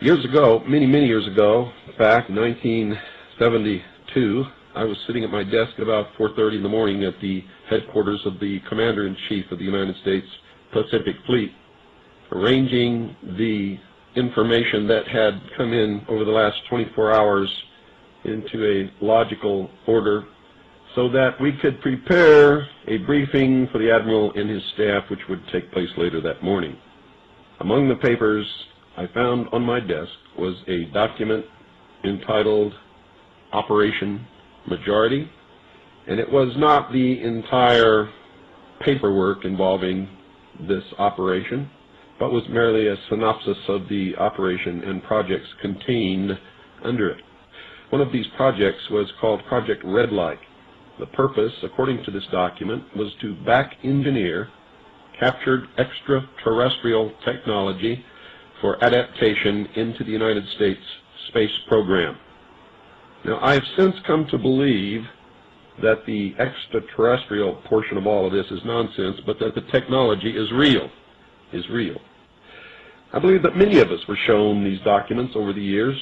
Years ago, many years ago, back in 1972, I was sitting at my desk about 4:30 in the morning at the headquarters of the Commander-in-Chief of the United States Pacific Fleet, arranging the information that had come in over the last 24 hours into a logical order so that we could prepare a briefing for the Admiral and his staff, which would take place later that morning. Among the papers I found on my desk was a document entitled Operation Majority, and it was not the entire paperwork involving this operation, but was merely a synopsis of the operation and projects contained under it. One of these projects was called Project Red Light. The purpose, according to this document, was to back-engineer captured extraterrestrial technology for adaptation into the United States space program. Now, I have since come to believe that the extraterrestrial portion of all of this is nonsense, but that the technology is real. I believe that many of us were shown these documents over the years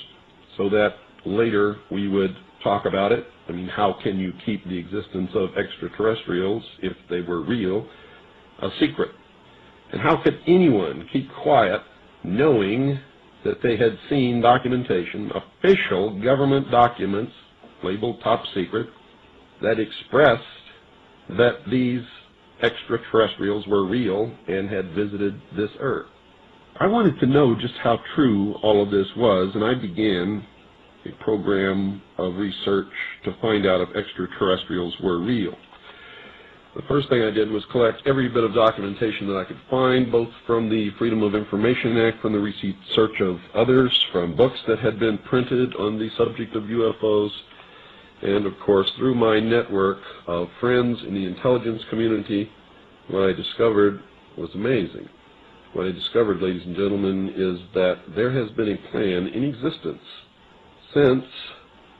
so that later we would talk about it. I mean, how can you keep the existence of extraterrestrials, if they were real, a secret? And how could anyone keep quiet knowing that they had seen documentation, official government documents labeled top secret, that expressed that these extraterrestrials were real and had visited this Earth? I wanted to know just how true all of this was, and I began a program of research to find out if extraterrestrials were real. The first thing I did was collect every bit of documentation that I could find, both from the Freedom of Information Act, from the research of others, from books that had been printed on the subject of UFOs, and of course through my network of friends in the intelligence community. What I discovered was amazing. What I discovered, ladies and gentlemen, is that there has been a plan in existence since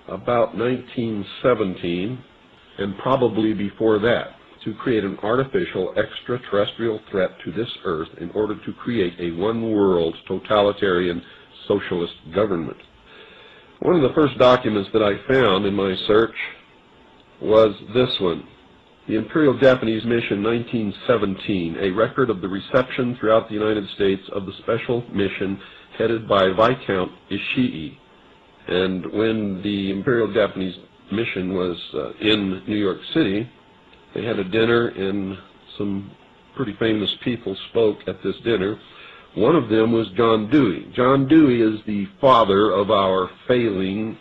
about 1917, and probably before that, to create an artificial extraterrestrial threat to this Earth in order to create a one-world totalitarian socialist government. One of the first documents that I found in my search was this one, the Imperial Japanese Mission 1917, a record of the reception throughout the United States of the special mission headed by Viscount Ishii. And when the Imperial Japanese Mission was in New York City, they had a dinner, and some pretty famous people spoke at this dinner. One of them was John Dewey. John Dewey is the father of our failing,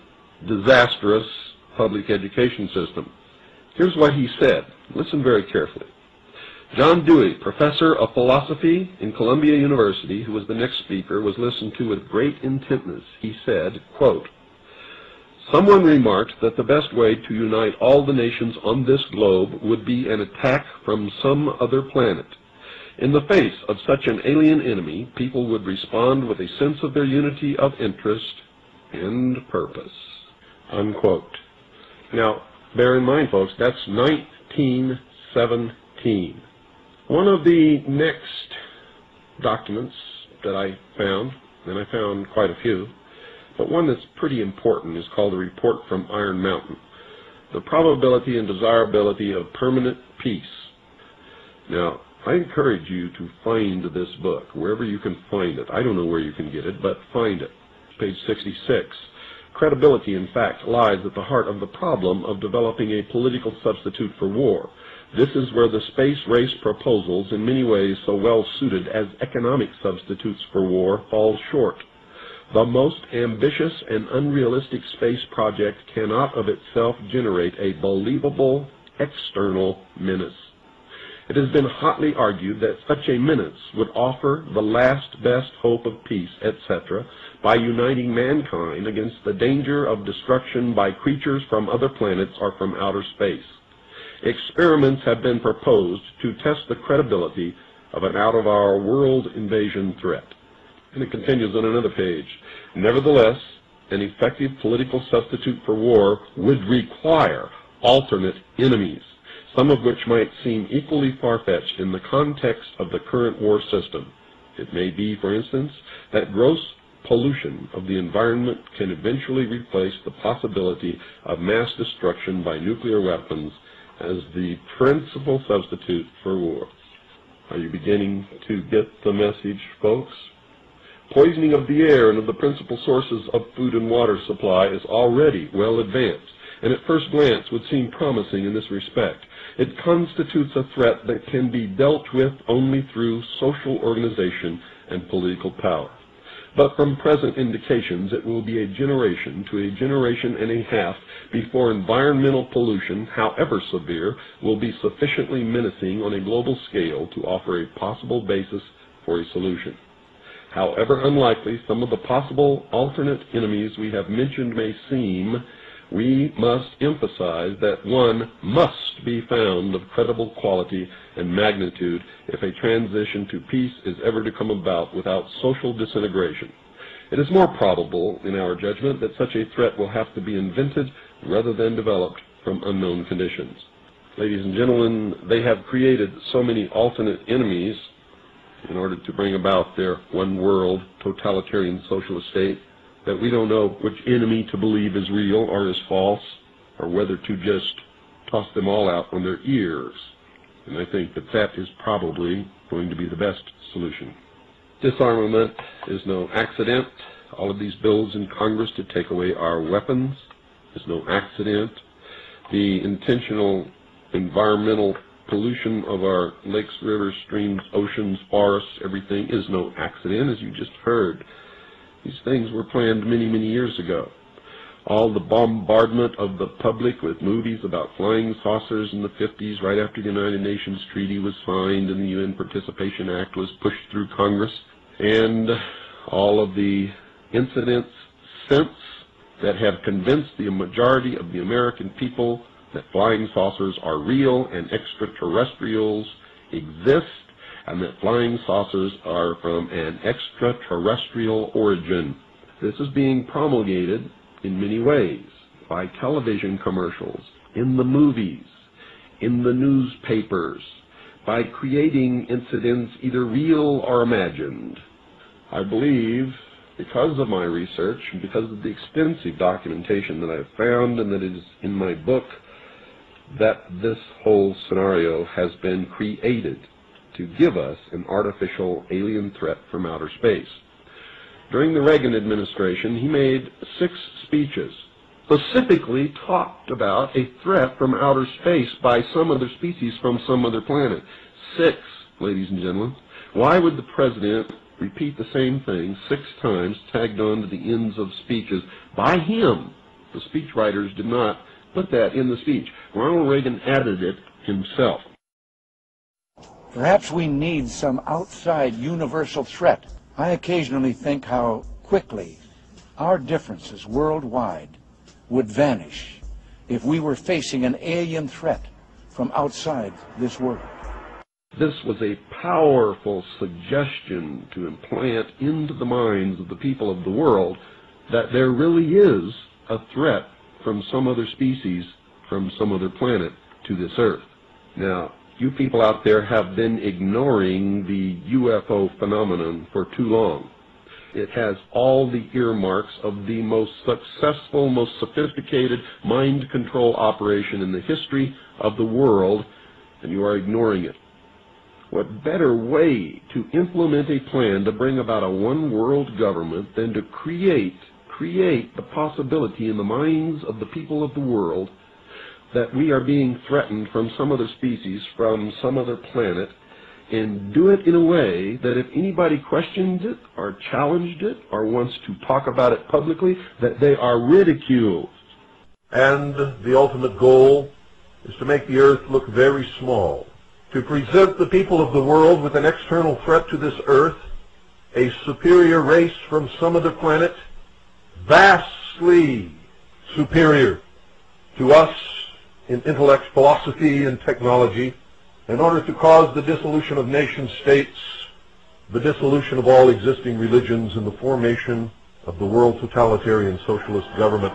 disastrous public education system. Here's what he said. Listen very carefully. John Dewey, professor of philosophy in Columbia University, who was the next speaker, was listened to with great intentness. He said, quote, "Someone remarked that the best way to unite all the nations on this globe would be an attack from some other planet. In the face of such an alien enemy, people would respond with a sense of their unity of interest and purpose." Unquote. Now, bear in mind, folks, that's 1917. One of the next documents that I found, and I found quite a few, but one that's pretty important, is called the Report from Iron Mountain, the Probability and Desirability of Permanent Peace. Now, I encourage you to find this book, wherever you can find it. I don't know where you can get it, but find it. Page 66. Credibility, in fact, lies at the heart of the problem of developing a political substitute for war. This is where the space race proposals, in many ways so well suited as economic substitutes for war, fall short. The most ambitious and unrealistic space project cannot of itself generate a believable external menace. It has been hotly argued that such a menace would offer the last best hope of peace, etc., by uniting mankind against the danger of destruction by creatures from other planets or from outer space. Experiments have been proposed to test the credibility of an out-of-our-world invasion threat. And it continues on another page. Nevertheless, an effective political substitute for war would require alternate enemies, some of which might seem equally far-fetched in the context of the current war system. It may be, for instance, that gross pollution of the environment can eventually replace the possibility of mass destruction by nuclear weapons as the principal substitute for war. Are you beginning to get the message, folks? Poisoning of the air and of the principal sources of food and water supply is already well advanced, and at first glance would seem promising in this respect. It constitutes a threat that can be dealt with only through social organization and political power. But from present indications, it will be a generation to a generation and a half before environmental pollution, however severe, will be sufficiently menacing on a global scale to offer a possible basis for a solution. However unlikely some of the possible alternate enemies we have mentioned may seem, we must emphasize that one must be found of credible quality and magnitude if a transition to peace is ever to come about without social disintegration. It is more probable, in our judgment, that such a threat will have to be invented rather than developed from unknown conditions. Ladies and gentlemen, they have created so many alternate enemies in order to bring about their one-world totalitarian socialist state that we don't know which enemy to believe is real or is false, or whether to just toss them all out on their ears. And I think that that is probably going to be the best solution. Disarmament is no accident. All of these bills in Congress to take away our weapons is no accident. The intentional environmental pollution of our lakes, rivers, streams, oceans, forests, everything is no accident, as you just heard. These things were planned many, many years ago. All the bombardment of the public with movies about flying saucers in the 50s, right after the United Nations Treaty was signed and the UN Participation Act was pushed through Congress, and all of the incidents since that have convinced the majority of the American people that flying saucers are real and extraterrestrials exist, and that flying saucers are from an extraterrestrial origin. This is being promulgated in many ways, by television commercials, in the movies, in the newspapers, by creating incidents either real or imagined. I believe, because of my research, and because of the extensive documentation that I've found and that is in my book, that this whole scenario has been created to give us an artificial alien threat from outer space. During the Reagan administration, he made 6 speeches, specifically talked about a threat from outer space by some other species from some other planet. 6, ladies and gentlemen. Why would the president repeat the same thing 6 times, tagged on to the ends of speeches by him? The speechwriters did not put that in the speech. Ronald Reagan added it himself. Perhaps we need some outside universal threat. I occasionally think how quickly our differences worldwide would vanish if we were facing an alien threat from outside this world. This was a powerful suggestion to implant into the minds of the people of the world that there really is a threat from some other species, from some other planet to this Earth. Now, you people out there have been ignoring the UFO phenomenon for too long. It has all the earmarks of the most successful, most sophisticated mind control operation in the history of the world, and you are ignoring it. What better way to implement a plan to bring about a one-world government than to create the possibility in the minds of the people of the world that we are being threatened from some other species, from some other planet, and do it in a way that if anybody questions it or challenged it or wants to talk about it publicly, that they are ridiculed. And the ultimate goal is to make the Earth look very small, to present the people of the world with an external threat to this Earth, a superior race from some other planet, vastly superior to us in intellect, philosophy, and technology, in order to cause the dissolution of nation-states, the dissolution of all existing religions, and the formation of the world totalitarian socialist government